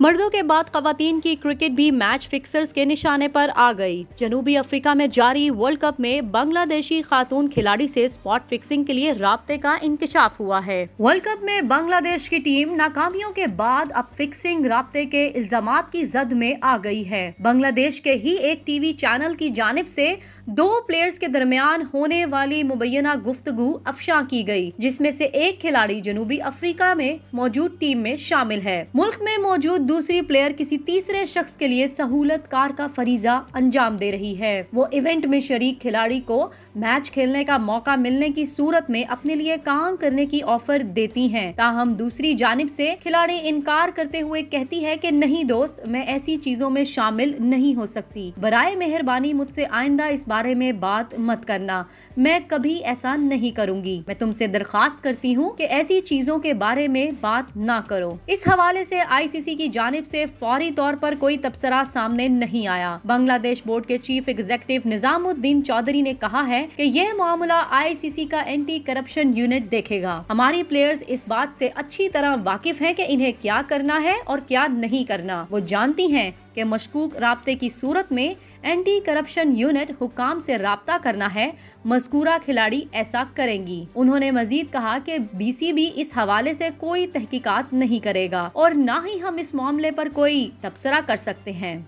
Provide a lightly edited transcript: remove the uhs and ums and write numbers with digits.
मर्दों के बाद खवातीन की क्रिकेट भी मैच फिक्सर्स के निशाने पर आ गई। जनूबी अफ्रीका में जारी वर्ल्ड कप में बांग्लादेशी खातून खिलाड़ी से स्पॉट फिक्सिंग के लिए राब्ते का इंकशाफ हुआ है। वर्ल्ड कप में बांग्लादेश की टीम नाकामियों के बाद अब फिक्सिंग राब्ते के इल्जामात की जद में आ गई है। बांग्लादेश के ही एक टीवी चैनल की जानिब से दो प्लेयर्स के दरमियान होने वाली मुबैना गुफ्तगू अफशा की गई, जिसमें से एक खिलाड़ी जनूबी अफ्रीका में मौजूद टीम में शामिल है। मुल्क में मौजूद दूसरी प्लेयर किसी तीसरे शख्स के लिए सहूलतकार का फरीजा अंजाम दे रही है। वो इवेंट में शरीक खिलाड़ी को मैच खेलने का मौका मिलने की सूरत में अपने लिए काम करने की ऑफर देती हैं। ताहम दूसरी जानिब से खिलाड़ी इनकार करते हुए कहती है कि नहीं दोस्त, मैं ऐसी चीजों में शामिल नहीं हो सकती। बराए मेहरबानी मुझसे आइंदा इस बारे में बात मत करना, मैं कभी ऐसा नहीं करूंगी। मैं तुमसे दरखास्त करती हूँ कि ऐसी चीजों के बारे में बात ना करो। इस हवाले से आईसीसी की जानिब से फौरी तौर पर कोई तबसरा सामने नहीं आया। बांग्लादेश बोर्ड के चीफ एग्जीक्यूटिव निजामुद्दीन चौधरी ने कहा है कि यह मामला आईसीसी का एंटी करप्शन यूनिट देखेगा। हमारी प्लेयर्स इस बात से अच्छी तरह वाकिफ हैं कि इन्हें क्या करना है और क्या नहीं करना। वो जानती हैं कि मशकूक राब्ते की सूरत में एंटी करप्शन यूनिट हुकाम से राब्ता करना है। मज़कूरा खिलाड़ी ऐसा करेंगी। उन्होंने मजीद कहा कि बीसीबी इस हवाले से कोई तहकीकात नहीं करेगा और ना ही हम इस मामले पर कोई तबसरा कर सकते हैं।